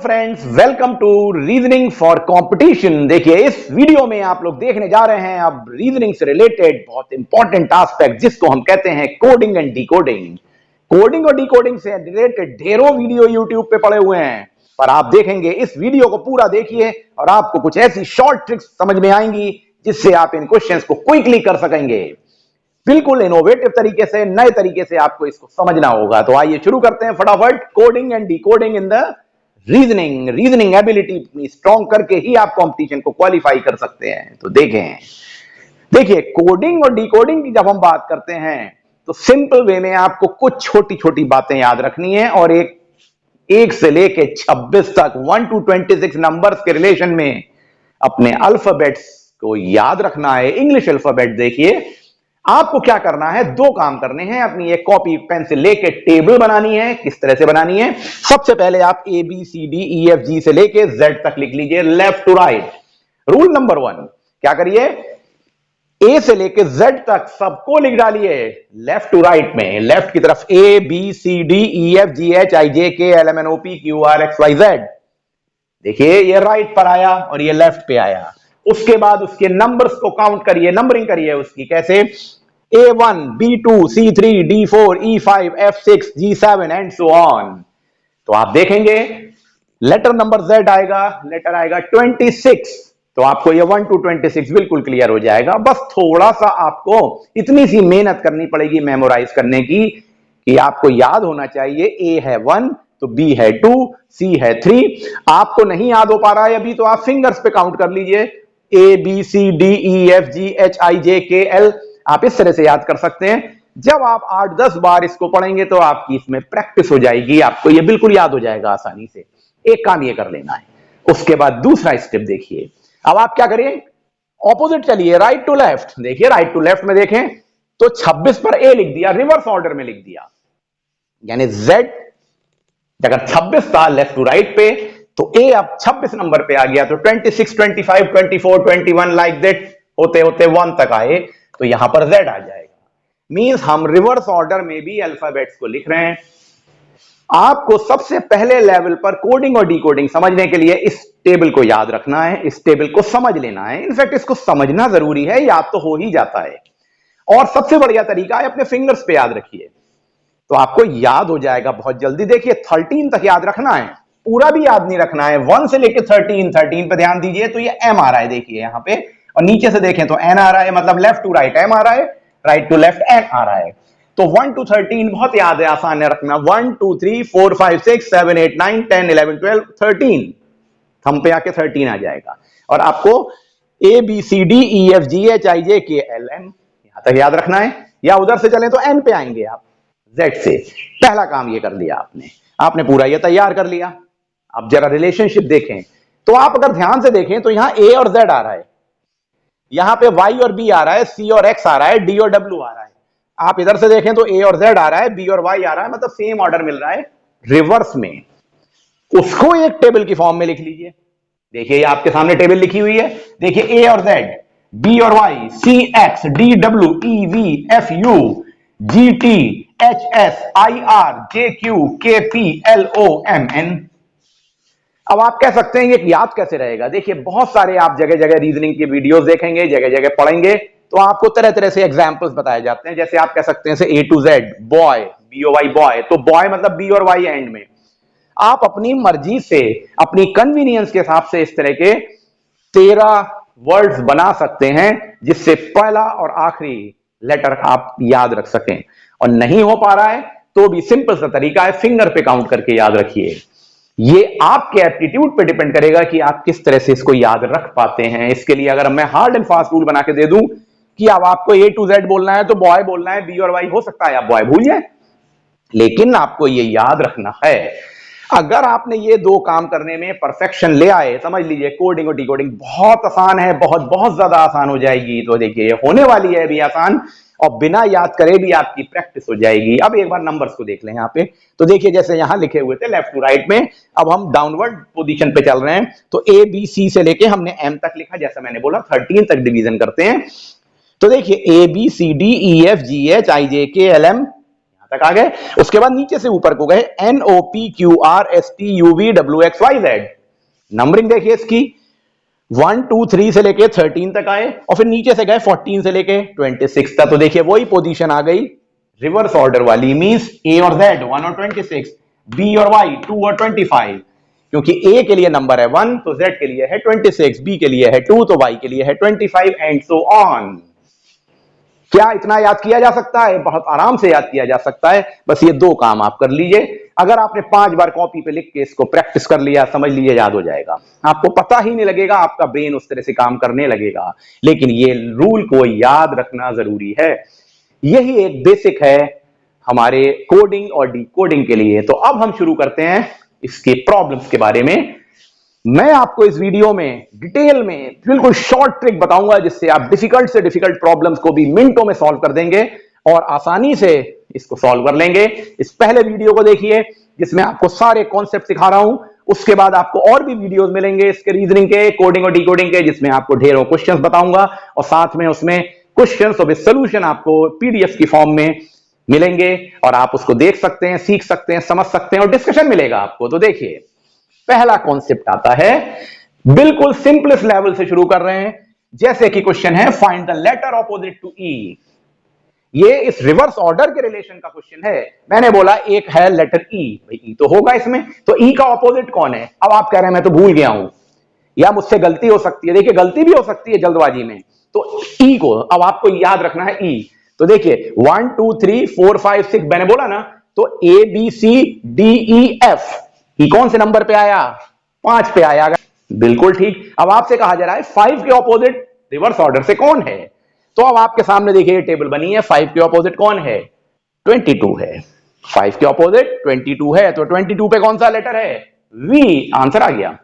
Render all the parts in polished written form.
Friends, welcome to reasoning for competition. देखिए, इस video में आप लोग देखने जा रहे हैं अब रीजनिंग से रिलेटेड बहुत इंपॉर्टेंट एस्पेक्ट जिसको हम कहते हैं कोडिंग एंड डिकोडिंग। कोडिंग और डिकोडिंग से रिलेटेड ढेरों वीडियो यूट्यूब पे पड़े हुए हैं, पर आप देखेंगे इस वीडियो को पूरा देखिए और आपको कुछ ऐसी शॉर्ट ट्रिक्स समझ में आएंगी जिससे आप इन क्वेश्चंस को क्विकली कर सकेंगे। बिल्कुल इनोवेटिव तरीके से, नए तरीके से आपको इसको समझना होगा। तो आइए शुरू करते हैं फटाफट। Coding and decoding in the reasoning ability strong करके ही आप कंपटीशन को क्वालिफाई कर सकते हैं। तो देखिए कोडिंग और डिकोडिंग की जब हम बात करते हैं तो सिंपल वे में आपको कुछ छोटी छोटी बातें याद रखनी है और एक से लेके 26 तक 1 to 26 नंबर्स के रिलेशन में अपने अल्फाबेट्स को याद रखना है। इंग्लिश अल्फाबेट देखिए, आपको क्या करना है, दो काम करने हैं। अपनी एक कॉपी पेंसिल लेके टेबल बनानी है। किस तरह से बनानी है? सबसे पहले आप A B C D E F G से लेके जेड तक लिख लीजिए, left to right. Rule number 1, क्या करिए, ए से लेके जेड तक सबको लिख डालिए लेफ्ट टू राइट में। लेफ्ट की तरफ A B C D E F G H I J K L M N O P Q R X Y Z. देखिए, ये राइट पर आया और ये लेफ्ट पे आया। उसके बाद उसके नंबर्स को काउंट करिए, नंबरिंग करिए उसकी। कैसे? A1, B2, C3, D4, E5, F6, G7 and so on. तो आप देखेंगे लेटर नंबर Z आएगा, लेटर आएगा 26। तो आपको ये 1 to 26 बिल्कुल क्लियर हो जाएगा। बस थोड़ा सा आपको इतनी सी मेहनत करनी पड़ेगी मेमोराइज करने की कि आपको याद होना चाहिए A है 1 तो B है 2, C है 3। आपको नहीं याद हो पा रहा है अभी तो आप फिंगर्स पे काउंट कर लीजिए, A B C D E F G H I J K L। आप इस तरह से याद कर सकते हैं। जब आप 8-10 बार इसको पढ़ेंगे तो आपकी इसमें प्रैक्टिस हो जाएगी, आपको ये बिल्कुल याद हो जाएगा आसानी से। एक काम ये कर लेना है। उसके बाद दूसरा स्टेप देखिए। अब आप क्या करिए, ऑपोजिट चलिए, राइट टू लेफ्ट। देखिए, राइट टू लेफ्ट में देखें तो 26 पर ए लिख दिया, रिवर्स ऑर्डर में लिख दिया। यानी जेड अगर 26 था लेफ्ट टू राइट पे तो ए अब 26 नंबर पे आ गया। तो 26, 25, 24, 21 लाइक दैट होते होते 1 तक आए तो यहां पर Z आ जाएगा। मींस हम रिवर्स ऑर्डर में भी अल्फाबेट्स को लिख रहे हैं। आपको सबसे पहले लेवल पर कोडिंग और डिकोडिंग समझने के लिए इस टेबल को याद रखना है, इस टेबल को समझ लेना है। इनफैक्ट इसको समझना जरूरी है, याद तो हो ही जाता है। और सबसे बढ़िया तरीका है अपने फिंगर्स पे याद रखिए, तो आपको याद हो जाएगा बहुत जल्दी। देखिए 13 तक याद रखना है, पूरा भी याद नहीं रखना है। 1 से लेकर 13 पे ध्यान दीजिए तो ये M आ रहा है, देखिए यहां पे, और नीचे से देखें तो N आ रहा है, मतलब लेफ्ट टू राइट M आ रहा है, राइट टू लेफ्ट N आ रहा है। तो 1 to 13 बहुत याद है, आसान है रखना। 1 2 3 4 5 6 7 8 9 10 11 12 13, थंब पे आके 13 आ जाएगा। और आपको A B C D E F G H I J K L M यहां तक याद रखना है, या उधर से चलें तो N पे आएंगे आप, Z से। पहला काम ये कर लिया आपने पूरा ये तैयार कर लिया। अब जरा रिलेशनशिप देखें तो आप अगर ध्यान से देखें तो यहां A और Z आ रहा है, यहां पे Y और B आ रहा है, C और X आ रहा है, D और W आ रहा है। आप इधर से देखें तो A और Z आ रहा है, B और Y आ रहा है, मतलब सेम ऑर्डर मिल रहा है रिवर्स में। उसको एक टेबल की फॉर्म में लिख लीजिए। देखिए आपके सामने टेबल लिखी हुई है, देखिए A और Z, B और Y, C X, D W, E V, F U, G T, H S, I R, J Q, K P, L O M N। अब आप कह सकते हैं ये याद कैसे रहेगा? देखिए बहुत सारे आप जगह जगह रीजनिंग के वीडियोस देखेंगे, जगह जगह पढ़ेंगे तो आपको तरह तरह से एग्जांपल्स बताए जाते हैं। जैसे आप कह सकते हैं A to Z, boy, BOY boy, तो बॉय मतलब B और Y एंड में। आप अपनी मर्जी से, अपनी कन्वीनियंस के हिसाब से इस तरह के 13 वर्ड्स बना सकते हैं जिससे पहला और आखिरी लेटर आप याद रख सकें। और नहीं हो पा रहा है तो भी सिंपल सा तरीका है, फिंगर पे काउंट करके याद रखिए। ये आपके एप्टीट्यूड पे डिपेंड करेगा कि आप किस तरह से इसको याद रख पाते हैं। इसके लिए अगर मैं हार्ड एंड फास्ट रूल बना के दे दूं कि अब आपको A to Z बोलना है तो बॉय बोलना है, B और Y हो सकता है आप बॉय भूल जाए, लेकिन आपको ये याद रखना है। अगर आपने ये दो काम करने में परफेक्शन ले आए, समझ लीजिए कोडिंग और डिकोडिंग बहुत आसान है, बहुत बहुत ज्यादा आसान हो जाएगी। तो देखिए होने वाली है भी आसान, और बिना याद करे भी आपकी प्रैक्टिस हो जाएगी। अब एक बार नंबर्स को देख लें यहां पे, तो देखिए जैसे यहां लिखे हुए थे लेफ्ट टू राइट में, अब हम डाउनवर्ड पोजीशन पे चल रहे हैं। तो A B C से लेके हमने M तक लिखा, जैसा मैंने बोला 13 तक डिवीजन करते हैं। तो देखिए A B C D E F G H I J K L M, यहां तक आ गए। उसके बाद नीचे से ऊपर को गए NOPQRSTUVWXYZ। नंबरिंग देखिए इसकी 1 2 3 से लेके 13 तक आए और फिर नीचे से गए 14 से लेके 26 तक। तो देखिए वही पोजीशन आ गई रिवर्स ऑर्डर वाली, मींस ए और जेड 1 और 26, बी और वाई 2 और 25। क्योंकि ए के लिए नंबर है 1 तो जेड के लिए है 26, बी के लिए है 2 तो वाई के लिए है 25 एंड सो ऑन। क्या इतना याद किया जा सकता है? बहुत आराम से याद किया जा सकता है। बस ये दो काम आप कर लीजिए। अगर आपने 5 बार कॉपी पे लिख के इसको प्रैक्टिस कर लिया, समझ लीजिए याद हो जाएगा। आपको पता ही नहीं लगेगा, आपका ब्रेन उस तरह से काम करने लगेगा। लेकिन ये रूल को याद रखना जरूरी है। यही एक बेसिक है हमारे कोडिंग और डिकोडिंग के लिए। तो अब हम शुरू करते हैं इसके प्रॉब्लम्स के बारे में। मैं आपको इस वीडियो में डिटेल में बिल्कुल शॉर्ट ट्रिक बताऊंगा जिससे आप डिफिकल्ट से डिफिकल्ट प्रॉब्लम्स को भी मिनटों में सॉल्व कर देंगे और आसानी से इसको सॉल्व कर लेंगे। इस पहले वीडियो को देखिए जिसमें आपको सारे कॉन्सेप्ट सिखा रहा हूं। उसके बाद आपको और भी वीडियोस मिलेंगे इसके रीजनिंग के, कोडिंग और डिकोडिंग के, जिसमें आपको ढेरों क्वेश्चंस बताऊंगा और साथ में उसमें क्वेश्चंस और सॉल्यूशन आपको पीडीएफ की फॉर्म में मिलेंगे और आप उसको देख सकते हैं, सीख सकते हैं, समझ सकते हैं और डिस्कशन मिलेगा आपको। तो देखिए पहला कॉन्सेप्ट आता है, बिल्कुल सिंपलेस्ट लेवल से शुरू कर रहे हैं। जैसे कि क्वेश्चन है find the letter opposite to E. ये इस रिवर्स ऑर्डर के रिलेशन का क्वेश्चन है। मैंने बोला एक है लेटर ई, भाई ई तो होगा इसमें, तो ई का ऑपोजिट कौन है? अब आप कह रहे हैं मैं तो भूल गया हूं या मुझसे गलती हो सकती है। देखिए गलती भी हो सकती है जल्दबाजी में, तो ई को अब आपको याद रखना है ई। तो देखिए 1 2 3 4 5 6 मैंने बोला ना, तो A B C D E F, E कौन से नंबर पे आया? 5 पे आया। बिल्कुल ठीक। अब आपसे कहा जा रहा है 5 के ऑपोजिट रिवर्स ऑर्डर से कौन है? तो अब आपके सामने देखिए ये टेबल बनी है, 5 के ऑपोजिट कौन है? 22 है। 5 के ऑपोजिट 22 है, तो 22 पे कौन सा लेटर है? वी। आंसर आ गया।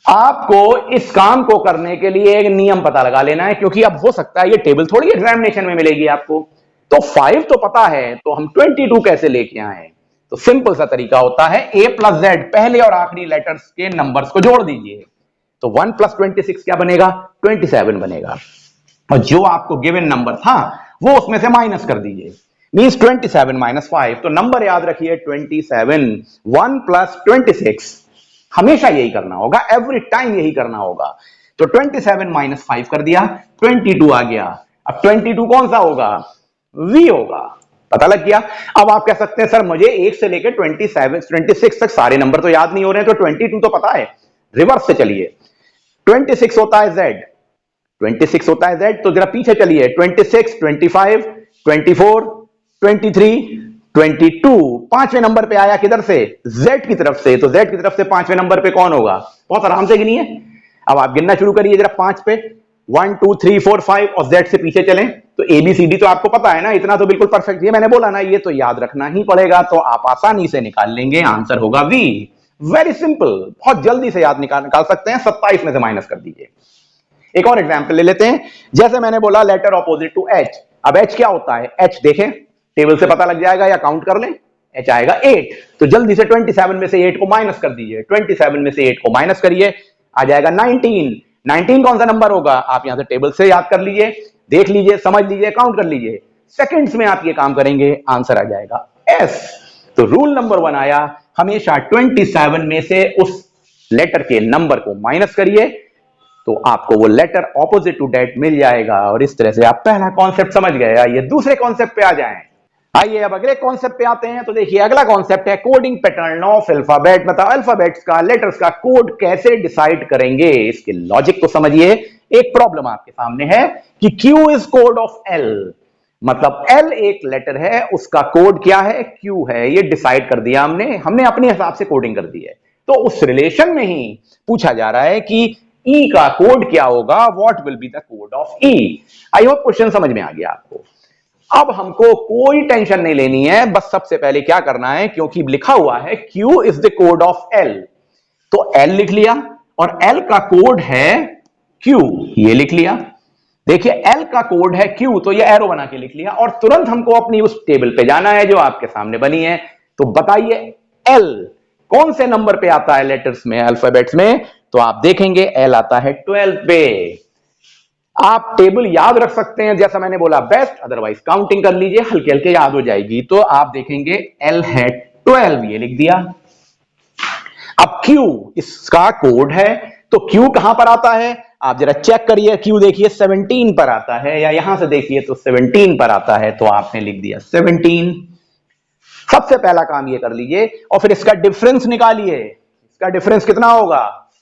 आपको इस काम को करने के लिए एक नियम पता लगा लेना है, क्योंकि अब हो सकता है ये टेबल थोड़ी एग्जामिनेशन में मिलेगी आपको। तो 5 तो पता है, तो हम 22 कैसे लेके आए? तो सिंपल सा तरीका होता है a प्लस जेड, पहले और आखिरी लेटर्स के नंबर्स को जोड़ दीजिए। तो 1 प्लस 26 क्या बनेगा? 27 बनेगा। और जो आपको गिवन नंबर था वो उसमें से माइनस कर दीजिए, मींस 27 माइनस 5। तो नंबर याद रखिए 27। 1 प्लस 26 हमेशा यही करना होगा, एवरी टाइम यही करना होगा। तो 27 माइनस 5 कर दिया, 22 आ गया। अब 22 कौन सा होगा? वी होगा। पता लग गया। अब आप कह सकते हैं सर मुझे 1 से लेकर 26 तक सारे नंबर तो याद नहीं हो रहे हैं, तो 22 तो पता है। रिवर्स से चलिए, 26 होता है जेड, 26 होता है जेड, तो जरा पीछे चलिए 26 25 24 23 22 पांचवें नंबर पे आया किधर से? जेड की तरफ से। तो जेड की तरफ से पांचवें नंबर पे कौन होगा? बहुत आराम से गिनिए। अब आप गिनना शुरू करिए जरा 5 पे, 1 2 3 4 5 और जेड से पीछे चलें तो एबीसीडी तो आपको पता है ना, इतना तो बिल्कुल परफेक्ट। ये मैंने बोला ना, ये तो याद रखना ही पड़ेगा, तो आप आसानी से निकाल लेंगे। आंसर होगा वी। वेरी सिंपल, बहुत जल्दी से याद निकाल सकते हैं। 27 में से माइनस कर दीजिए। एक और एग्जांपल ले लेते हैं। जैसे मैंने बोला लेटर ऑपोजिट टू एच। अब एच क्या होता है? एच देखें टेबल से पता लग जाएगा या काउंट कर लें। एच आएगा 8, तो जल्दी से 27 में से 8 को माइनस कर दीजिए। 27 में से 8 को माइनस करिए, आ जाएगा 19। 19 कौन सा नंबर होगा? आप यहां से टेबल से याद कर लीजिए, देख लीजिए, समझ लीजिए, काउंट कर लीजिए। सेकंड्स में आप ये काम करेंगे, आंसर आ जाएगा एस। तो रूल नंबर 1 आया, हमेशा 27 में से उस लेटर के नंबर को माइनस करिए, तो आपको वो लेटर ऑपोजिट टू डेट मिल जाएगा। और इस तरह से आप पहला कॉन्सेप्ट समझ गए। आइए दूसरे कॉन्सेप्ट पे आ जाएं। आइए अब अगले कॉन्सेप्ट पे आते हैं। तो देखिए अगला कॉन्सेप्ट है कोडिंग पैटर्न ऑफ अल्फाबेट, मतलब अल्फाबेट्स का, लेटर्स का कोड कैसे डिसाइड करेंगे। इसके लॉजिक को समझिए। एक प्रॉब्लम आपके सामने है कि Q is code of L, मतलब L एक लेटर है, उसका कोड क्या है? Q है। ये डिसाइड कर दिया हमने अपने हिसाब से कोडिंग कर दी है। तो उस रिलेशन में ही पूछा जा रहा है कि E का कोड क्या होगा? What will be the code of E। I hope question समझ में आ गया आपको। अब हमको कोई टेंशन नहीं लेनी है, बस सबसे पहले क्या करना है, क्योंकि लिखा हुआ है Q is the code of L, तो L लिख लिया और L का कोड है Q, ये लिख लिया। देखिए L का कोड है Q, तो ये एरो बना के लिख लिया और तुरंत हमको अपनी उस टेबल पे जाना है जो आपके सामने बनी है। तो बताइए L कौन से नंबर पे आता है लेटर्स में, अल्फाबेट्स में? तो आप देखेंगे L आता है 12 पे। आप टेबल याद रख सकते हैं, जैसा मैंने बोला बेस्ट, अदरवाइज काउंटिंग कर लीजिए, हल्के हल्के याद हो जाएगी। तो आप देखेंगे एल है 12, ये लिख दिया। अब क्यू इसका कोड है, तो क्यू कहां पर आता है आप जरा चेक करिए। क्यू देखिए 17 पर आता है, या यहां से देखिए तो 17 पर आता है, तो आपने लिख दिया 17। सबसे पहला काम ये कर लीजिए और फिर इसका डिफरेंस निकालिए। इसका डिफरेंस कितना होगा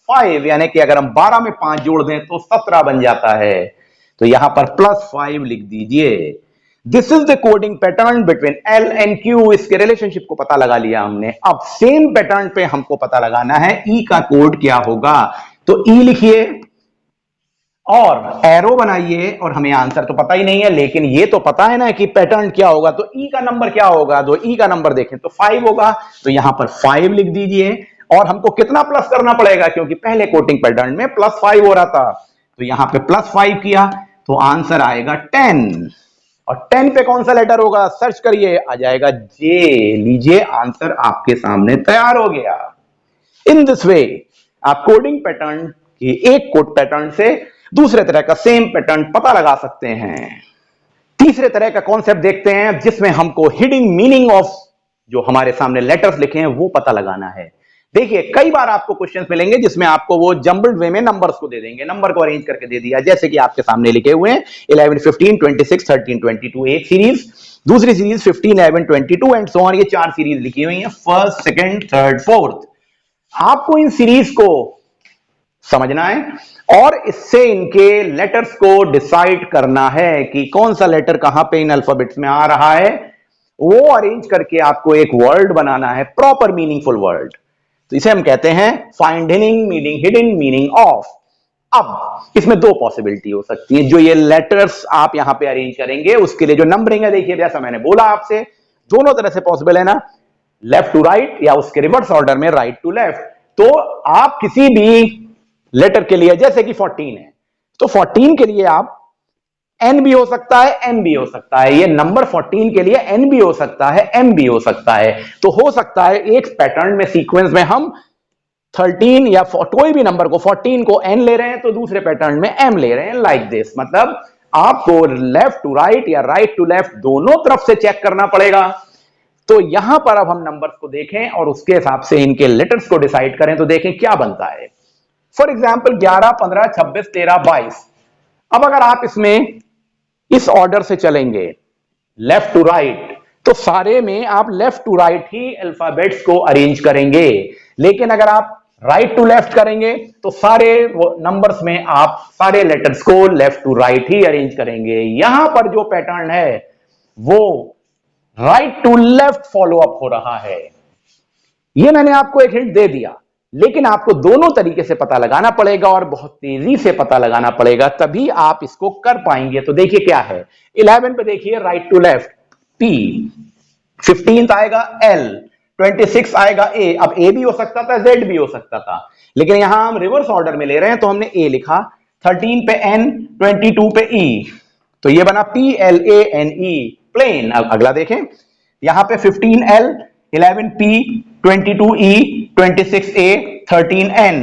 5, यानी कि अगर हम 12 में 5 जोड़ दें तो 17 बन जाता है। तो यहां पर +5 लिख दीजिए। This is the coding pattern between L and Q. इसके रिलेशनशिप को पता लगा लिया हमने। अब सेम पैटर्न पे हमको पता लगाना है ई का कोड क्या होगा। तो ई लिखिए और एरो बनाइए, और हमें आंसर तो पता ही नहीं है, लेकिन ये तो पता है ना कि पैटर्न क्या होगा। तो ई का नंबर क्या होगा, तो ई का नंबर देखें तो 5 होगा। तो यहां पर 5 लिख दीजिए, और हमको कितना प्लस करना पड़ेगा, क्योंकि पहले कोडिंग पैटर्न में +5 हो रहा था। तो यहां पे +5 किया तो आंसर आएगा 10। और 10 पे कौन सा लेटर होगा, सर्च करिए, आ जाएगा जे। लीजिए आंसर आपके सामने तैयार हो गया। इन दिस वे आप कोडिंग पैटर्न की एक कोड पैटर्न से दूसरे तरह का सेम पैटर्न पता लगा सकते हैं। तीसरे तरह का कॉन्सेप्ट देखते हैं, जिसमें हमको हिडन मीनिंग ऑफ जो हमारे सामने लेटर्स लिखे हैं वो पता लगाना है। देखिए कई बार आपको क्वेश्चंस मिलेंगे जिसमें आपको वो जंबल्ड वे में नंबर्स को दे देंगे, नंबर को अरेंज करके दे दिया, जैसे कि आपके सामने लिखे हुए हैं 11, 15, 26, 13, 22 एक सीरीज, दूसरी सीरीज 15, 11, 22 एंड सो ऑन। ये 4 सीरीज लिखी हुई हैं, फर्स्ट, सेकंड, थर्ड, फोर्थ। आपको इन सीरीज को समझना है और इससे इनके लेटर्स को डिसाइड करना है कि कौन सा लेटर कहां पे इन अल्फाबेट्स में आ रहा है। वो अरेंज करके आपको एक वर्ड बनाना है, प्रॉपर मीनिंगफुल वर्ड। तो इसे हम कहते हैं finding meaning, hidden meaning of. अब इसमें 2 पॉसिबिलिटी हो सकती है। जो ये लेटर्स आप यहां पे अरेंज करेंगे उसके लिए जो नंबरिंग है, देखिए जैसा मैंने बोला आपसे, दोनों तरह से पॉसिबल है ना, लेफ्ट टू राइट या उसके रिवर्स ऑर्डर में राइट टू लेफ्ट। तो आप किसी भी लेटर के लिए, जैसे कि 14 है, तो 14 के लिए आप एन भी हो सकता है, एम भी हो सकता है। ये नंबर 14 के लिए एन भी हो सकता है, एम भी हो सकता है। तो हो सकता है एक पैटर्न में, सीक्वेंस में हम 13 या कोई भी नंबर को 14 को एन ले रहे हैं, तो दूसरे पैटर्न में एम ले रहे हैं, लाइक दिस। मतलब आपको लेफ्ट टू राइट या राइट टू लेफ्ट दोनों तरफ से चेक करना पड़ेगा। तो यहां पर अब हम नंबर्स को देखें और उसके हिसाब से इनके लेटर्स को डिसाइड करें, तो देखें क्या बनता है। For example 11, 15, 26, 13, 22। अब अगर आप इसमें इस ऑर्डर से चलेंगे लेफ्ट टू राइट, तो सारे में आप लेफ्ट टू राइट ही अल्फाबेट्स को अरेंज करेंगे। लेकिन अगर आप राइट टू लेफ्ट करेंगे तो सारे नंबर्स में आप सारे लेटर्स को लेफ्ट टू राइट ही अरेंज करेंगे। यहां पर जो पैटर्न है वो right to left follow up हो रहा है। यह मैंने आपको एक हिंट दे दिया, लेकिन आपको दोनों तरीके से पता लगाना पड़ेगा और बहुत तेजी से पता लगाना पड़ेगा, तभी आप इसको कर पाएंगे। तो देखिए क्या है, 11 पे देखिए राइट टू लेफ्ट पी, 15 आएगा एल, 26 आएगा ए। अब ए भी हो सकता था, जेड भी हो सकता था, लेकिन यहां हम रिवर्स ऑर्डर में ले रहे हैं तो हमने ए लिखा। 13 पे एन, 22 पे ई, तो ये बना P L A N E, plane. अब अगला देखें, यहां पे 15L, 11P, 22E, 26A, 13N,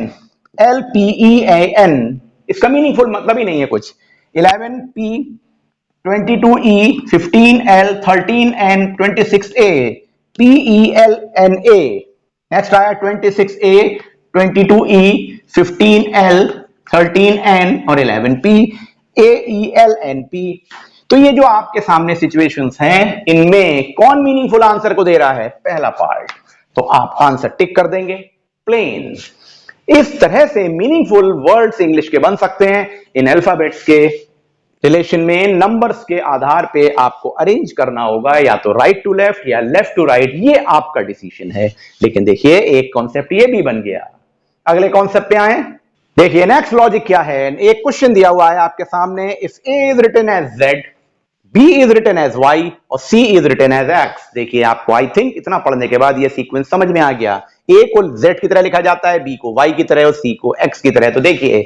LPEAN। इसका मीनिंगफुल मतलब ही नहीं है कुछ। 11P, 22E, 15L, 13N, 26A, PELNA। Next आया 26A, 22E, 15L, 13N और 11P, AELNP। तो ये जो आपके सामने सिचुएशंस हैं, इनमें कौन मीनिंगफुल आंसर को दे रहा है, पहला पार्ट। तो आप आंसर टिक कर देंगे, प्लेन। इस तरह से मीनिंगफुल वर्ड्स इंग्लिश के बन सकते हैं। इन अल्फाबेट्स के रिलेशन में नंबर्स के आधार पे आपको अरेंज करना होगा, या तो राइट टू लेफ्ट या लेफ्ट टू राइट, ये आपका डिसीजन है। लेकिन देखिए एक कॉन्सेप्ट ये भी बन गया। अगले कॉन्सेप्ट पे आए। देखिए नेक्स्ट लॉजिक क्या है। एक क्वेश्चन दिया हुआ है आपके सामने, if A is written as Z, B is written as Y और C is written as X। देखिए आपको आई थिंक इतना पढ़ने के बाद ये सीक्वेंस समझ में आ गया। A को Z की तरह लिखा जाता है, B को Y की तरह और C को X की तरह। तो देखिए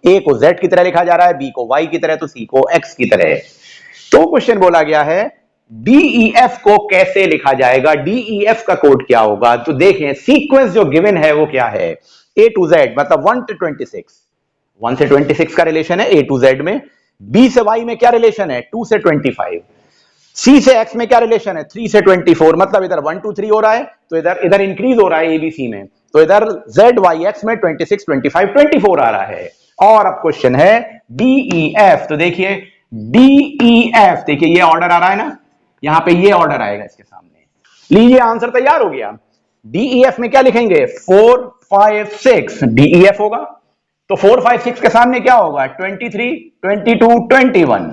A को Z की तरह लिखा जा रहा है, B को Y की तरह, तो C को X की तरह। तो क्वेश्चन बोला गया है DEF को कैसे लिखा जाएगा, DEF का कोड क्या होगा। तो देखें सीक्वेंस जो गिवन है वो क्या है, A to Z मतलब 1 to 26, 1 से 26 का रिलेशन है A to Z में। बी से वाई में क्या रिलेशन है, 2 से 25। सी से एक्स में क्या रिलेशन है, 3 से 24। मतलब इधर 1 2 3 हो रहा है, तो इधर इंक्रीज हो रहा है एबीसी में, तो इधर जेड वाई एक्स में 26 25 24 आ रहा है। और अब क्वेश्चन है डीईएफ, तो देखिए डीईएफ, देखिए ये ऑर्डर आ रहा है ना, यहां पे ये ऑर्डर आएगा इसके सामने। लीजिए आंसर तैयार हो गया। डीईएफ में क्या लिखेंगे, 4 5 6 डीईएफ होगा। तो 4 5 6 के सामने क्या होगा, 23 22 21,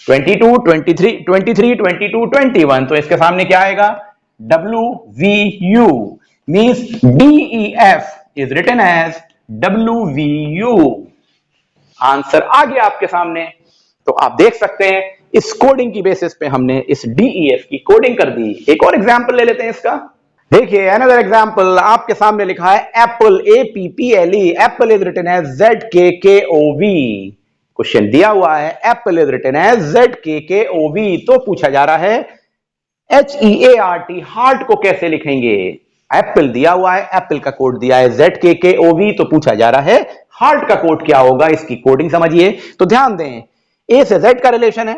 22 23 23 22 21, तो इसके सामने क्या आएगा, WVU, means DEF is written as WVU। Answer आ गया आपके सामने। तो आप देख सकते हैं इस कोडिंग की बेसिस पे हमने इस DEF की कोडिंग कर दी। एक और एग्जांपल ले लेते हैं इसका। देखिए अनदर एग्जांपल आपके सामने लिखा है apple, APPLE, apple is written as ZKKOV। Question दिया हुआ है apple is written as ZKKOV, तो पूछा जा रहा है HEART, हार्ट को कैसे लिखेंगे। एप्पल दिया हुआ है, एप्पल का कोड दिया है ZKKOV, तो पूछा जा रहा है हार्ट का कोड क्या होगा, इसकी कोडिंग समझिए। तो ध्यान दें, ए से जेड का रिलेशन है,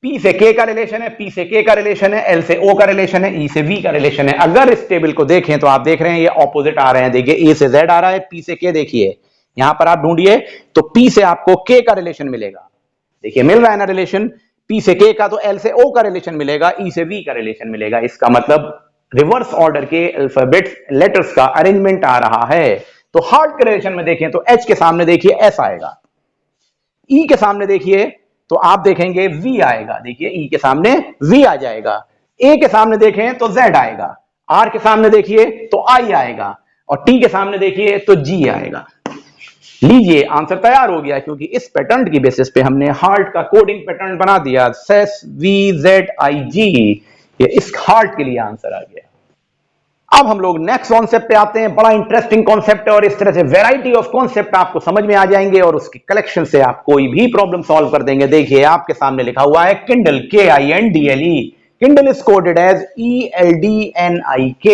पी से के का रिलेशन है, पी से के का रिलेशन है, एल से ओ का रिलेशन है, ई से वी का रिलेशन है। अगर इस टेबल को देखें तो आप देख रहे हैं ये ऑपोजिट आ रहे हैं। देखिए ए से जेड आ रहा है, पी से के, देखिए यहां पर आप ढूंढिए तो पी से आपको के का रिलेशन मिलेगा, देखिए मिल रहा है ना रिलेशन, पी से के का, तो एल से ओ का रिलेशन मिलेगा, ई से वी का रिलेशन मिलेगा। इसका मतलब रिवर्स ऑर्डर के अल्फाबेट्स लेटर्स का अरेंजमेंट आ रहा है। तो हार्ट के रिलेशन में देखें तो एच के सामने देखिए एस आएगा, ई के सामने देखिए तो आप देखेंगे वी आएगा, देखिए ई के सामने वी आ जाएगा। ए के सामने देखें तो जेड आएगा, आर के सामने देखिए तो आई आएगा, और टी के सामने देखिए तो जी आएगा। लीजिए आंसर तैयार हो गया, क्योंकि इस पैटर्न की बेसिस पे हमने हार्ट का कोडिंग पैटर्न बना दिया, सेस वी जेड आई जी, ये इस हार्ट के लिए आंसर आ गया। अब हम लोग नेक्स्ट कॉन्सेप्ट पे आते हैं। बड़ा इंटरेस्टिंग कॉन्सेप्ट है और इस तरह से वैरायटी ऑफ कॉन्सेप्ट आपको समझ में आ जाएंगे और उसकी कलेक्शन से आप कोई भी प्रॉब्लम सॉल्व कर देंगे। देखिए आपके सामने लिखा हुआ है kindle, KINDLE, kindle is coded as ELDNIK।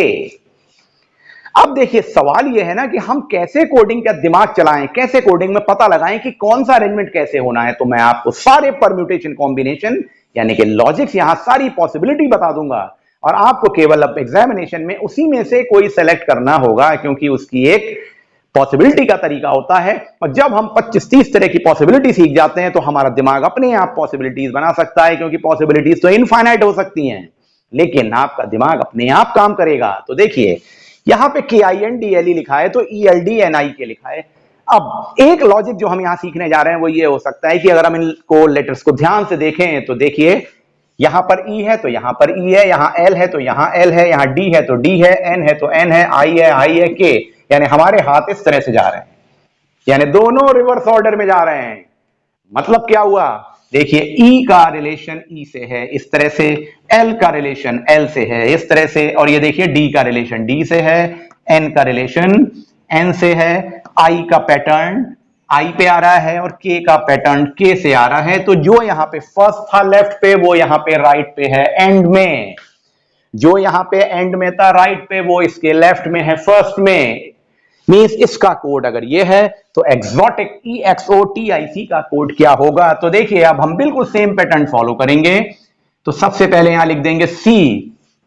अब देखिए सवाल यह है ना कि हम कैसे कोडिंग का दिमाग चलाएं, कैसे कोडिंग में पता लगाएं कि कौन सा अरेंजमेंट कैसे होना है। तो मैं आपको सारे परम्यूटेशन कॉम्बिनेशन यानी कि लॉजिक्स, यहां सारी पॉसिबिलिटी बता दूंगा और आपको केवल अब एग्जामिनेशन में उसी में से कोई सेलेक्ट करना होगा, क्योंकि उसकी एक पॉसिबिलिटी का तरीका होता है। और जब हम 25-30 तरह की पॉसिबिलिटी सीख जाते हैं तो हमारा दिमाग अपने आप पॉसिबिलिटीज बना सकता है, क्योंकि पॉसिबिलिटीज तो इनफाइनाइट हो सकती हैं, लेकिन आपका दिमाग अपने आप काम करेगा। तो देखिए यहां पे KINDLE लिखा है तो ELDNIK लिखा है। अब एक लॉजिक जो हम यहां सीखने जा रहे हैं वो ये हो सकता है कि अगर हम इनको लेटर्स को ध्यान से देखें तो देखिए यहां पर E है तो यहां पर E है, यहां L है तो यहां L है, यहां D है तो D है, N है तो N है, I है K, यानी हमारे हाथ इस तरह से जा रहे हैं, यानी दोनों रिवर्स ऑर्डर में जा रहे हैं। मतलब क्या हुआ, देखिए E का रिलेशन E से है इस तरह से, L का रिलेशन L से है इस तरह से, और ये देखिए D का रिलेशन D से है, N का रिलेशन N से है, I का पैटर्न I पे आ रहा है और K का पैटर्न K से आ रहा है। तो जो यहां पे फर्स्ट था लेफ्ट पे वो यहां पे राइट पे है एंड में, जो यहां पे एंड में था राइट पे वो इसके लेफ्ट में है फर्स्ट में। मींस इसका कोड अगर ये है तो एक्सोटिक EXOTIC का कोड क्या होगा। तो देखिए अब हम बिल्कुल सेम पैटर्न फॉलो करेंगे। तो सबसे पहले यहां लिख देंगे C,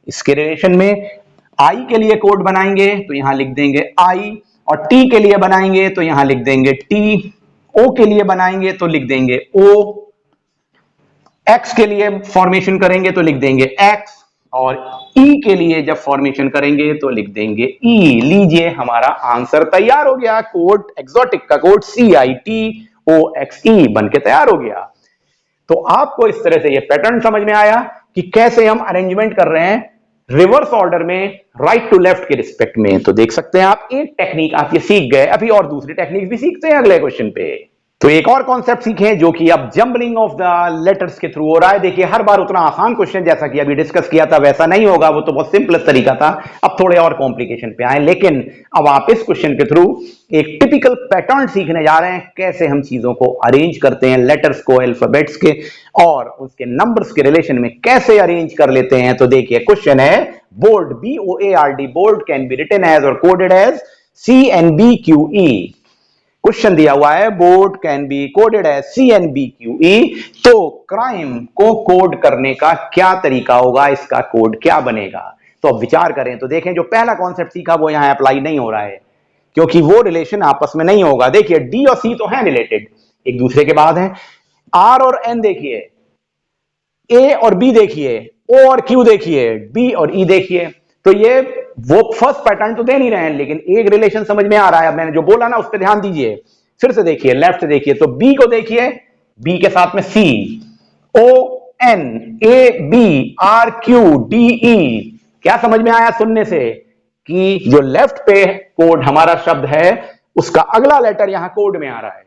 इसके रिलेशन में I के लिए कोड बनाएंगे तो यहां लिख देंगे I, और T के लिए बनाएंगे तो यहां लिख देंगे T, O के लिए बनाएंगे तो लिख देंगे O, X के लिए फॉर्मेशन करेंगे तो लिख देंगे X, और E के लिए जब फॉर्मेशन करेंगे तो लिख देंगे E। लीजिए हमारा आंसर तैयार हो गया, कोड एक्सोटिक का कोड CITOXE बन के तैयार हो गया। तो आपको इस तरह से ये पैटर्न समझ में आया कि कैसे हम अरेंजमेंट कर रहे हैं रिवर्स ऑर्डर में राइट टू लेफ्ट के रिस्पेक्ट में। तो देख सकते हैं आप एक टेक्निक आप ये सीख गए, अभी और दूसरी टेक्निक भी सीखते हैं अगले क्वेश्चन पे। तो एक और कॉन्सेप्ट सीखें जो कि अब जंबलिंग ऑफ द लेटर्स के थ्रू हो रहा है। देखिए हर बार उतना आसान क्वेश्चन जैसा कि अभी डिस्कस किया था वैसा नहीं होगा, वो तो बहुत सिंपल तरीका था। अब थोड़े और कॉम्प्लिकेशन पे आए, लेकिन अब आप इस क्वेश्चन के थ्रू एक टिपिकल पैटर्न सीखने जा रहे हैं, कैसे हम चीजों को अरेंज करते हैं, लेटर्स को अल्फाबेट्स के और उसके नंबर्स के रिलेशन में कैसे अरेंज कर लेते हैं। तो देखिए क्वेश्चन है bold, BOARD, bold can be written as और कोडेड एज CNBQE। क्वेश्चन दिया हुआ है boat can be coded as CNBQE, तो क्राइम को कोड करने का क्या तरीका होगा, इसका कोड क्या बनेगा। तो अब विचार करें तो देखें, जो पहला कॉन्सेप्ट सीखा वो यहां अप्लाई नहीं हो रहा है क्योंकि वो रिलेशन आपस में नहीं होगा। देखिए डी और सी तो हैं रिलेटेड, एक दूसरे के बाद हैं। आर और एन देखिए, ए और बी देखिए, ओ और क्यू देखिए, बी और ई देखिए। तो ये वो फर्स्ट पैटर्न तो दे नहीं रहे हैं, लेकिन एक रिलेशन समझ में आ रहा है। अब मैंने जो बोला ना उस पर ध्यान दीजिए, फिर से देखिए, लेफ्ट से देखिए, तो बी को देखिए, बी के साथ में C, O N, A B, R Q, D E. क्या समझ में आया सुनने से कि जो लेफ्ट पे कोड हमारा शब्द है उसका अगला लेटर यहां कोड में आ रहा है।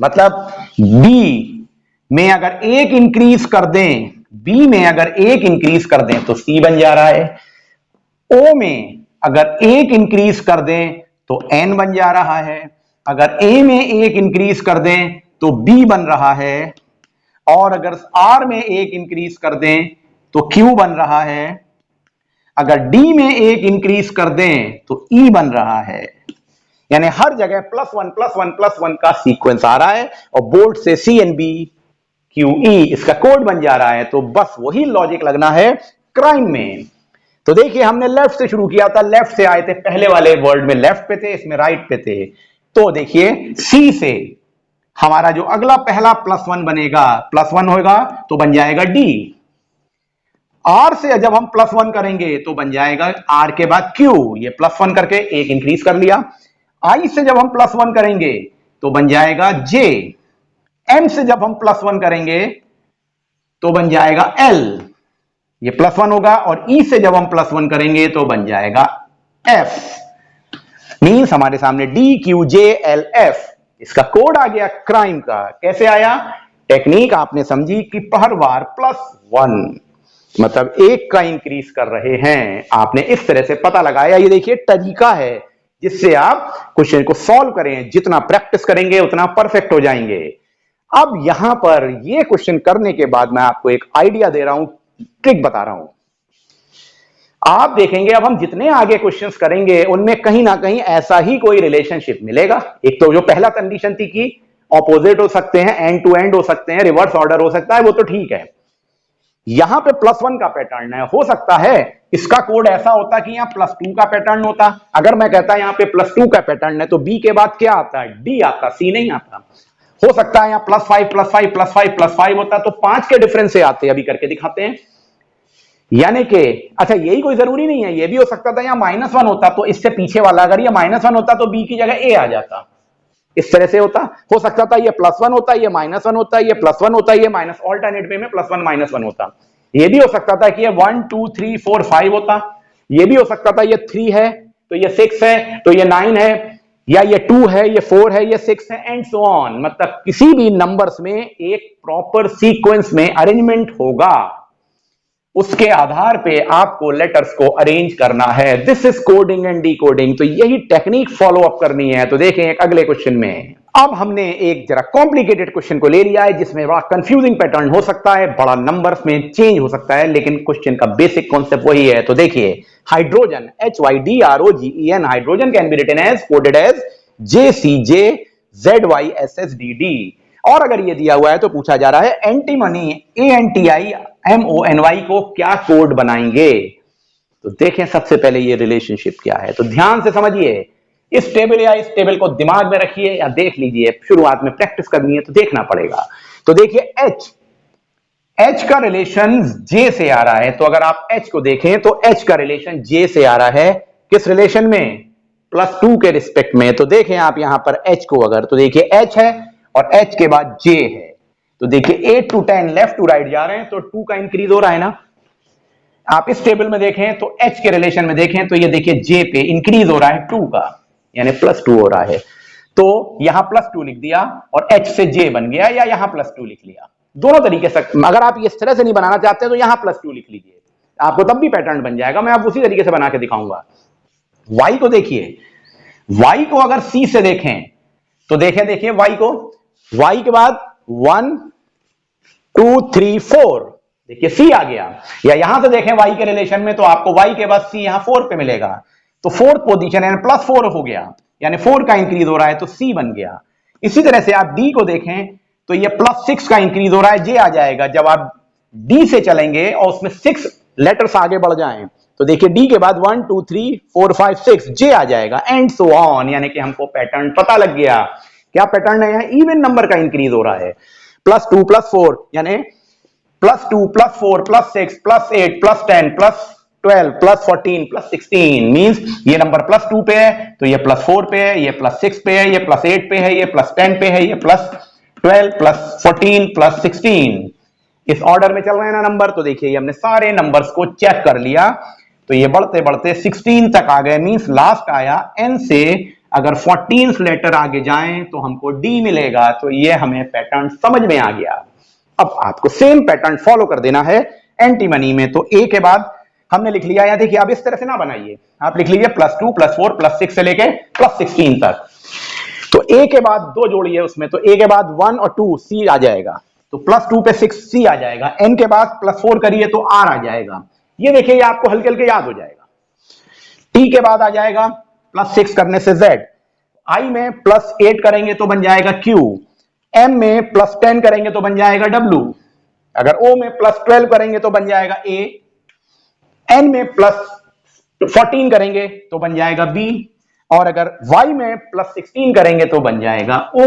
मतलब बी में अगर एक इंक्रीज कर दें, बी में अगर एक इंक्रीज कर दें तो सी बन जा रहा है। ओ में अगर एक इंक्रीज कर दें तो एन बन जा रहा है। अगर ए में एक इंक्रीज कर दें तो बी बन रहा है। और अगर आर में एक इंक्रीज कर दें तो क्यू बन रहा है। अगर डी में एक इंक्रीज कर दें तो ई बन रहा है। यानी हर जगह +1 +1 +1 का सीक्वेंस आ रहा है और बोर्ड से CNBQE इसका कोड बन जा रहा है। तो बस वही लॉजिक लगना है क्राइम में। तो देखिए हमने लेफ्ट से शुरू किया था, लेफ्ट से आए थे, पहले वाले वर्ड में लेफ्ट पे थे, इसमें राइट पे थे। तो देखिए सी से हमारा जो अगला पहला +1 बनेगा, +1 होगा तो बन जाएगा डी। आर से जब हम +1 करेंगे तो बन जाएगा आर के बाद क्यू, ये +1 करके एक इंक्रीज कर लिया। आई से जब हम +1 करेंगे तो बन जाएगा जे। एम से जब हम +1 करेंगे तो बन जाएगा एल, ये +1 होगा। और ई से जब हम +1 करेंगे तो बन जाएगा एफ। मीन्स हमारे सामने D Q J L F, इसका कोड आ गया क्राइम का। कैसे आया? टेक्निक आपने समझी कि हर बार +1 मतलब एक का इंक्रीज कर रहे हैं, आपने इस तरह से पता लगाया। ये देखिए तरीका है जिससे आप क्वेश्चन को सॉल्व करें। जितना प्रैक्टिस करेंगे उतना परफेक्ट हो जाएंगे। अब यहां पर ये क्वेश्चन करने के बाद मैं आपको एक आइडिया दे रहा हूं, ट्रिक बता रहा हूं। आप देखेंगे अब हम जितने आगे क्वेश्चंस करेंगे उनमें कहीं ना कहीं ऐसा ही कोई रिलेशनशिप मिलेगा। एक तो जो पहला कंडीशन थी कि ऑपोजिट हो सकते हैं, एंड टू एंड हो सकते हैं, रिवर्स ऑर्डर हो सकता है, वो तो ठीक है। यहां पे +1 का पैटर्न है, हो सकता है इसका कोड ऐसा होता कि यहां +2 का पैटर्न होता। अगर मैं कहता यहां पे +2 का पैटर्न है तो बी के बाद क्या आता है? डी आता, सी नहीं आता। हो सकता है यहां +5 +5 +5 +5 होता, तो 5 के डिफरेंस से आते। अभी करके दिखाते हैं। यानी कि अच्छा यही कोई जरूरी नहीं है, ये भी हो सकता था यहां -1 होता तो इससे पीछे वाला, अगर ये -1 होता तो बी की जगह ए आ जाता, इस तरह से होता। हो सकता था ये +1 होता, ये -1 होता, ये +1 होता, ये माइनस, ऑल्टरनेट वे में +1 -1 होता। ये भी हो सकता था कि ये 1 2 3 4 5 होता। ये भी हो सकता था ये 3 है तो ये 6 है, तो ये 9 है, या ये 2 है, ये 4 है, ये 6 है, एंड सो ऑन। मतलब किसी भी नंबर्स में एक प्रॉपर सीक्वेंस में अरेंजमेंट होगा, उसके आधार पे आपको लेटर्स को अरेंज करना है। This is coding and decoding. तो यही टेक्निक फॉलो अप करनी है। तो देखें एक अगले क्वेश्चन में, अब हमने एक जरा कॉम्प्लिकेटेड क्वेश्चन को ले लिया है जिसमें बड़ा कंफ्यूजिंग पैटर्न हो सकता है, बड़ा नंबर्स में चेंज हो सकता है, लेकिन क्वेश्चन का बेसिक कॉन्सेप्ट वही है। तो देखिए hydrogen, HYDROGEN, hydrogen can be written as coded as JCJZYSSDD। और अगर ये दिया हुआ है तो पूछा जा रहा है एंटीमनी, ANTIMONY को क्या कोड बनाएंगे। तो देखें सबसे पहले ये रिलेशनशिप क्या है, तो ध्यान से समझिए। इस टेबल या इस टेबल को दिमाग में रखिए या देख लीजिए, शुरुआत में प्रैक्टिस करनी है तो देखना पड़ेगा। तो देखिए H का रिलेशन J से आ रहा है, तो अगर आप H को देखें तो H का रिलेशन J से आ रहा है। किस रिलेशन में? +2 के रिस्पेक्ट में। तो देखें आप यहां पर H को, अगर तो देखिए H है और H के बाद J है, तो देखिए 8 to 10 लेफ्ट टू राइट जा रहे हैं, तो 2 का इंक्रीज हो रहा है ना। आप इस टेबल में देखें तो H के रिलेशन में देखें तो ये देखिए J पे इंक्रीज हो रहा है 2 का, यानी +2 हो रहा है। तो यहां +2 लिख दिया और H से J बन गया, या यहां +2 लिख लिया। दोनों तरीके से, अगर आप इस तरह से नहीं बनाना चाहते तो यहां +2 लिख लीजिए, आपको तब भी पैटर्न बन जाएगा। मैं आप उसी तरीके से बना के दिखाऊंगा। Y को देखिए, Y को अगर C से देखें तो देखिए Y को, Y के बाद 1 2 3 4, देखिए C आ गया। या यहां से देखें Y के रिलेशन में तो आपको Y के बाद C यहां 4 पे मिलेगा, तो 4th पोजीशन है, +4 हो गया। यानी 4 का इंक्रीज हो रहा है तो सी बन गया। इसी तरह से आप डी को देखें तो ये +6 का इंक्रीज हो रहा है, जे आ जाएगा। जब आप डी से चलेंगे और उसमें 6 लेटर्स आगे बढ़ जाएं तो देखिए डी के बाद 1 2 3 4 5 6 जे आ जाएगा एंड सो ऑन, यानी कि हमको पैटर्न पता लग गया। क्या पैटर्न है? यहाँ इवन नंबर का इंक्रीज हो रहा है, +2 +4 यानी +2 +4 +6 +8 +10 +12 +14 +16 मींस ये नंबर +2 पे है तो ये +4 पे है, ये +6 पे है, ये +8 पे है, ये +10 पे है, ये +12 +14 +16। इस ऑर्डर में चल रहे हैं ना नंबर। तो देखिए हमने सारे नंबर्स को चेक कर लिया तो ये बढ़ते बढ़ते 16 तक आ गए, मींस लास्ट आया n से अगर 14 लेटर आगे जाएं तो हमको डी मिलेगा। तो ये हमें पैटर्न समझ में आ गया। अब आपको सेम पैटर्न फॉलो कर देना है एंटीमनी में। तो ए के बाद हमने लिख लिया, या देखिए आप इस तरह से ना बनाइए, आप लिख लीजिए +2 +4 +6 से लेके +16 तक। तो ए के बाद 2 जोड़िए उसमें, तो ए के बाद 1 और 2 सी आ जाएगा, तो +2 पे 6 सी आ जाएगा। एन के बाद +4 करिए तो आर आ जाएगा। ये देखिए ये आपको हल्के हल्के याद हो जाएगा। टी के बाद आ जाएगा +6 करने से जेड, आई में +8 करेंगे तो बन जाएगा क्यू, एम में +10 करेंगे तो बन जाएगा डब्ल्यू, अगर ओ में +12 करेंगे तो बन जाएगा ए, एन में +14 करेंगे तो बन जाएगा बी, और अगर वाई में +16 करेंगे तो बन जाएगा ओ।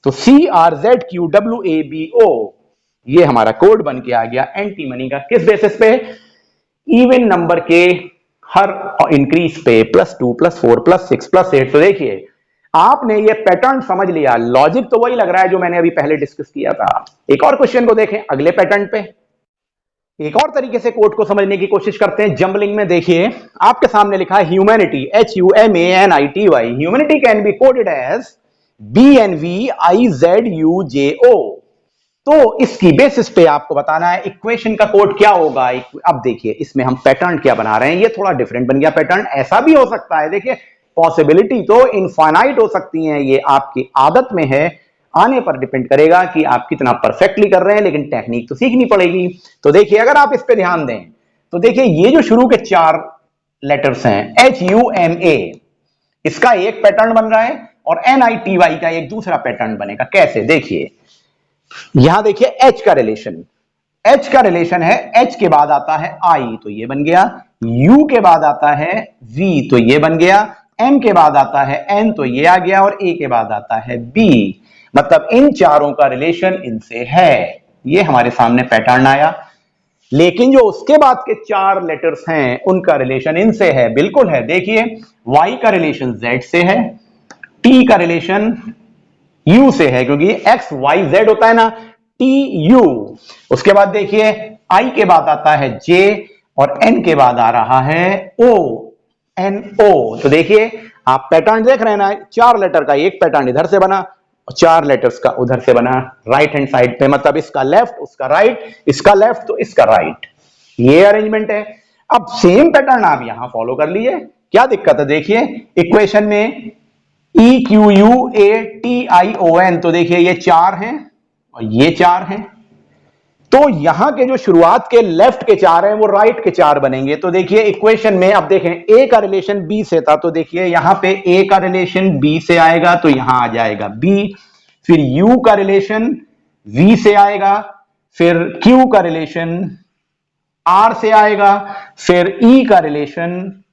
तो CRZQWABO ये हमारा कोड बन के आ गया एंटीमनी का। किस बेसिस पे? इवन नंबर के हर इंक्रीज पे, +2 +4 +6 +8। तो देखिए आपने ये पैटर्न समझ लिया, लॉजिक तो वही लग रहा है जो मैंने अभी पहले डिस्कस किया था। एक और क्वेश्चन को देखें अगले पैटर्न पे। एक और तरीके से कोड को समझने की कोशिश करते हैं। जंबलिंग में देखिए आपके सामने लिखा है humanity, HUMANITY। Humanity can be coded as BNVIZUJO। तो इसकी बेसिस पे आपको बताना है इक्वेशन का कोड क्या होगा। अब देखिए इसमें हम पैटर्न क्या बना रहे हैं, ये थोड़ा डिफरेंट बन गया पैटर्न। ऐसा भी हो सकता है, देखिए पॉसिबिलिटी तो इनफाइनाइट हो सकती है, ये आपकी आदत में है, आने पर डिपेंड करेगा कि आप कितना परफेक्टली कर रहे हैं, लेकिन टेक्निक तो सीखनी पड़ेगी। तो देखिए अगर आप इस पे ध्यान दें तो देखिए ये जो शुरू के 4 लेटर्स हैं HUMA, इसका एक पैटर्न बन रहा है और NITY का एक दूसरा पैटर्न बनेगा। कैसे? देखिए यहां देखिए H का रिलेशन, H का रिलेशन है, H के बाद आता है I तो ये बन गया, U के बाद आता है V तो ये बन गया, M के बाद आता है N तो ये आ गया, और A के बाद आता है B। मतलब इन चारों का रिलेशन इनसे है। ये हमारे सामने पैटर्न आया। लेकिन जो उसके बाद के 4 लेटर्स हैं उनका रिलेशन इनसे है, बिल्कुल है। देखिए Y का रिलेशन Z से है, T का रिलेशन U से है क्योंकि X Y Z होता है ना, TU। उसके बाद देखिए I के बाद आता है J और N के बाद आ रहा है ONO। तो देखिए आप पैटर्न देख रहे हैं ना, 4 लेटर का एक पैटर्न इधर से बना और 4 लेटर्स का उधर से बना, राइट हैंड साइड पे। मतलब इसका लेफ्ट उसका राइट, इसका लेफ्ट तो इसका राइट, ये अरेंजमेंट है। अब सेम पैटर्न आप यहां फॉलो कर लीजिए, क्या दिक्कत है? देखिए इक्वेशन में EQUATION, तो देखिए ये 4 हैं और ये 4 हैं, तो यहां के जो शुरुआत के लेफ्ट के 4 हैं वो राइट के 4 बनेंगे। तो देखिए इक्वेशन में अब देखें A का रिलेशन B से था, तो देखिए यहां पे A का रिलेशन B से आएगा तो यहां आ जाएगा B, फिर U का रिलेशन V से आएगा, फिर Q का रिलेशन R से आएगा, फिर E का रिलेशन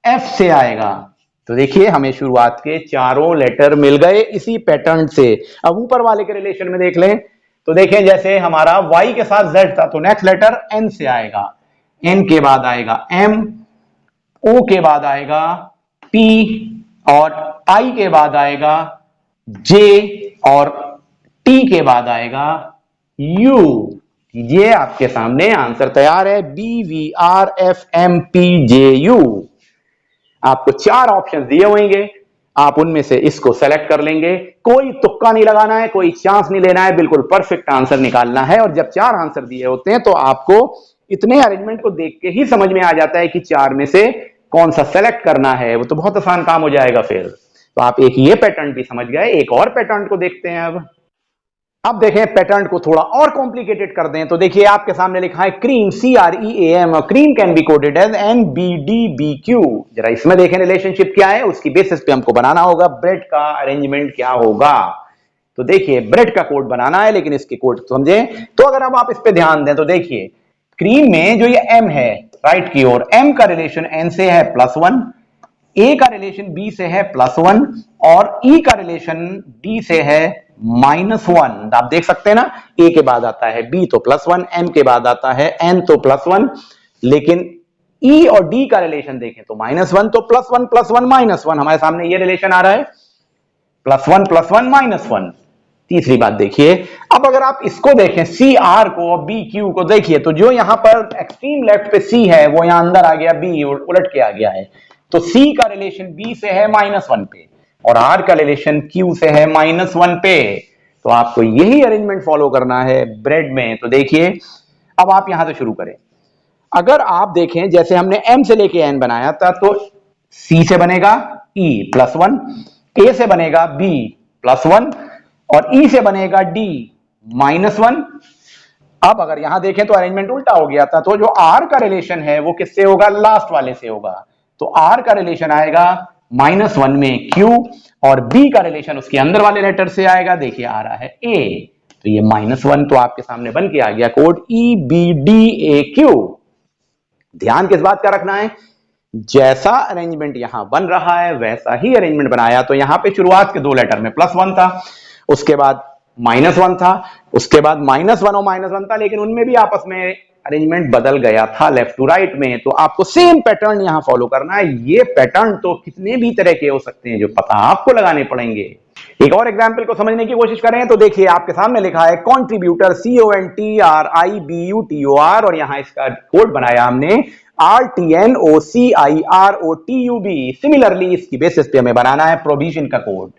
F से आएगा। तो देखिए हमें शुरुआत के चारों लेटर मिल गए इसी पैटर्न से। अब ऊपर वाले के रिलेशन में देख लें तो देखें जैसे हमारा Y के साथ Z था तो नेक्स्ट लेटर N से आएगा, N के बाद आएगा M, O के बाद आएगा P और I के बाद आएगा J और T के बाद आएगा U। ये आपके सामने आंसर तैयार है, BVRFMPJU। आपको 4 ऑप्शन दिए होंगे, आप उनमें से इसको सेलेक्ट कर लेंगे। कोई तुक्का नहीं लगाना है, कोई चांस नहीं लेना है, बिल्कुल परफेक्ट आंसर निकालना है। और जब 4 आंसर दिए होते हैं तो आपको इतने अरेंजमेंट को देख के ही समझ में आ जाता है कि 4 में से कौन सा सेलेक्ट करना है, वो तो बहुत आसान काम हो जाएगा फिर। तो आप एक ये पैटर्न भी समझ गए। एक और पैटर्न को देखते हैं अब। अब देखें पैटर्न को थोड़ा और कॉम्प्लिकेटेड कर दें तो देखिए आपके सामने लिखा है क्रीम, CREAM, और cream can be coded as NBDBQ। जरा इसमें देखें रिलेशनशिप क्या है, उसकी बेसिस पे हमको बनाना होगा ब्रेड का अरेंजमेंट क्या होगा। तो देखिए ब्रेड का कोड बनाना है, लेकिन इसके कोड समझें तो अगर अब आप इस पे ध्यान दें तो देखिए क्रीम में जो ये M है राइट की ओर, M का रिलेशन N से है +1, A का रिलेशन B से है +1 और E का रिलेशन D से है -1। आप देख सकते हैं ना, A के बाद आता है B तो +1, M के बाद आता है N तो +1, लेकिन E और D का रिलेशन देखें तो -1, तो +1 +1 -1 हमारे सामने ये रिलेशन आ रहा है, +1 +1 -1। तीसरी बात देखिए, अब अगर आप इसको देखें CR को और BQ को देखिए तो जो यहां पर एक्सट्रीम लेफ्ट पे C है वो यहां अंदर आ गया, B उलट के आ गया है, तो C का रिलेशन B से है -1 पे और R का रिलेशन Q से है -1 पे। तो आपको यही अरेंजमेंट फॉलो करना है ब्रेड में। तो देखिए अब आप यहां से शुरू करें, अगर आप देखें जैसे हमने M से लेके N बनाया था तो C से बनेगा E +1, A से बनेगा B +1 और E से बनेगा D -1। अब अगर यहां देखें तो अरेंजमेंट उल्टा हो गया था, तो जो R का रिलेशन है वो किससे होगा, लास्ट वाले से होगा, तो R का रिलेशन आएगा -1 में Q और B का रिलेशन उसके अंदर वाले लेटर से आएगा, देखिए आ रहा है A, तो ये -1 तो आपके सामने बन के आ गया कोड EBDAQ। ध्यान किस बात का रखना है, जैसा अरेंजमेंट यहां बन रहा है वैसा ही अरेंजमेंट बनाया। तो यहां पे शुरुआत के दो लेटर में +1 था, उसके बाद -1 था, उसके बाद -1 और -1 था, लेकिन उनमें भी आपस में अरेंजमेंट बदल गया था लेफ्ट टू राइट में। तो आपको सेम पैटर्न यहां फॉलो करना है। ये पैटर्न तो कितने भी तरह के हो सकते हैं, जो पता आपको लगाने पड़ेंगे। एक और एग्जाम्पल को समझने की कोशिश करें तो देखिए आपके सामने लिखा है कॉन्ट्रीब्यूटर CONTRIBUTOR और यहां इसका कोड बनाया हमने RTNOCIROTUB। सिमिलरली इसकी बेसिस पे हमें बनाना है प्रोविजन का कोड।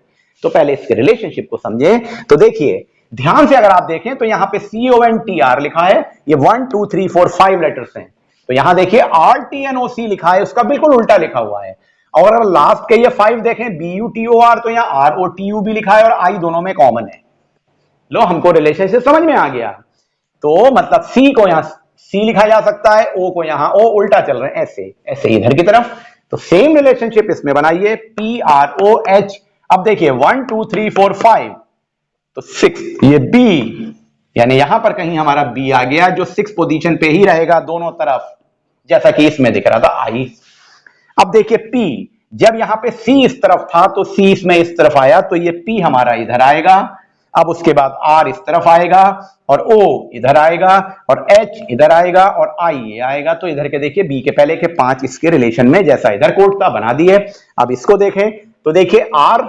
तो पहले इसके रिलेशनशिप को समझें तो देखिए ध्यान से अगर आप देखें तो यहां पे CONTR लिखा है, ये 1 2 3 4 5 लेटर्स हैं। तो यहां देखिए RTNOC लिखा है, उसका बिल्कुल उल्टा लिखा हुआ है। और अगर लास्ट के ये 5 देखें BUTOR तो यहां ROTUB लिखा है और I दोनों में कॉमन है। लो हमको रिलेशनशिप समझ में आ गया। तो मतलब C को यहां C लिखा जा सकता है, O को यहां O उल्टा चल रहे हैं ऐसे ऐसे इधर की तरफ। तो सेम रिलेशनशिप इसमें बनाइए PROH। अब देखिए 1 2 3 4 5 तो 6, ये B यानी यहां पर कहीं हमारा B आ गया जो 6 पोजीशन पे ही रहेगा दोनों तरफ, जैसा कि इसमें दिख रहा था I। अब देखिए P, जब यहां पे C इस तरफ था तो C इसमें इस तरफ आया, तो ये P हमारा इधर आएगा। अब उसके बाद R इस तरफ आएगा और O इधर आएगा और H इधर आएगा और I ये आएगा। तो इधर के देखिए B के पहले के 5 इसके रिलेशन में जैसा इधर कोड का बना दिए। अब इसको देखें तो देखिए R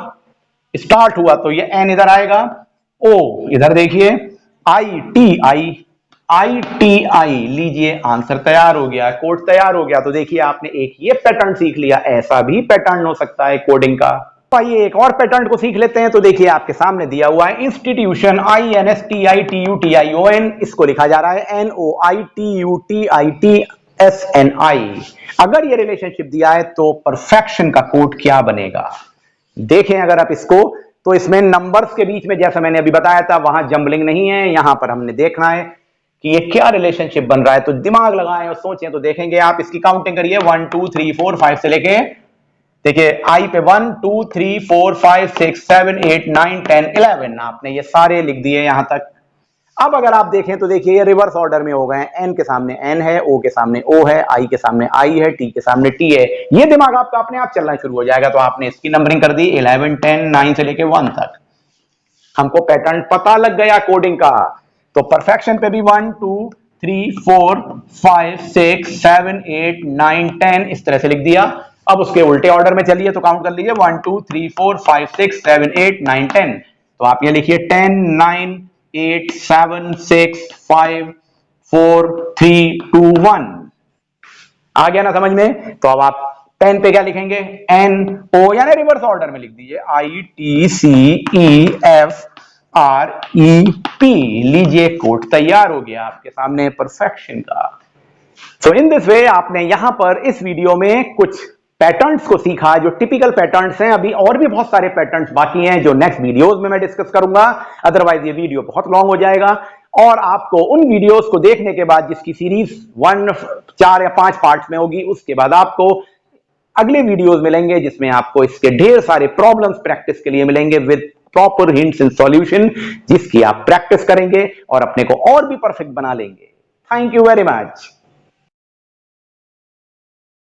स्टार्ट हुआ तो ये N इधर आएगा, O इधर देखिए ITI लीजिए आंसर तैयार हो गया, कोड तैयार हो गया। तो देखिए आपने एक ये पैटर्न सीख लिया, ऐसा भी पैटर्न हो सकता है कोडिंग का। आइए एक और पैटर्न को सीख लेते हैं। तो देखिए आपके सामने दिया हुआ है इंस्टीट्यूशन INSTITUTION, इसको लिखा जा रहा है NOITUTITSNI। अगर ये रिलेशनशिप दिया है तो परफेक्शन का कोड क्या बनेगा, देखें अगर आप इसको तो इसमें नंबर्स के बीच में जैसा मैंने अभी बताया था वहां जंबलिंग नहीं है। यहां पर हमने देखना है कि ये क्या रिलेशनशिप बन रहा है, तो दिमाग लगाएं और सोचें। तो देखेंगे आप इसकी काउंटिंग करिए 1 2 3 4 5 से लेके देखिए आई पे 1 2 3 4 5 6 7 8 9 10 11 आपने ये सारे लिख दिए यहां तक। अब अगर आप देखें तो देखिए ये रिवर्स ऑर्डर में हो गए। एन के सामने एन है, ओ के सामने ओ है, आई के सामने आई है, टी के सामने टी है। ये दिमाग आपका अपने आप चलना शुरू हो जाएगा। तो आपने इसकी नंबरिंग कर दी 11 10 9 से लेके 1 तक। हमको पैटर्न पता लग गया कोडिंग का। तो परफेक्शन पे भी 1 2 3 4 5 6 7 8 9 10 इस तरह से लिख दिया। अब उसके उल्टे ऑर्डर में चलिए तो काउंट कर लीजिए 1 2 3 4 5 6 7 8 9 10। तो आप ये लिखिए 10 9 8 7 6 5 4 3 2 1। आ गया ना समझ में। तो अब आप 10 पे क्या लिखेंगे, एन ओ यानी रिवर्स ऑर्डर में लिख दीजिए ITCEFREP। लीजिए कोड तैयार हो गया आपके सामने परफेक्शन का। सो इन दिस वे आपने यहां पर इस वीडियो में कुछ पैटर्न्स को सीखा, जो टिपिकल पैटर्न्स हैं। अभी और भी बहुत सारे पैटर्न्स बाकी हैं जो नेक्स्ट वीडियोस में मैं डिस्कस करूंगा, अदरवाइज ये वीडियो बहुत लॉन्ग हो जाएगा। और आपको उन वीडियोस को देखने के बाद, जिसकी सीरीज 4 या 5 पार्ट्स में होगी, उसके बाद आपको अगले वीडियोस मिलेंगे जिसमें आपको इसके ढेर सारे प्रॉब्लम्स प्रैक्टिस के लिए मिलेंगे with proper hints and solution, जिसकी आप प्रैक्टिस करेंगे और अपने को और भी परफेक्ट बना लेंगे। Thank you very much.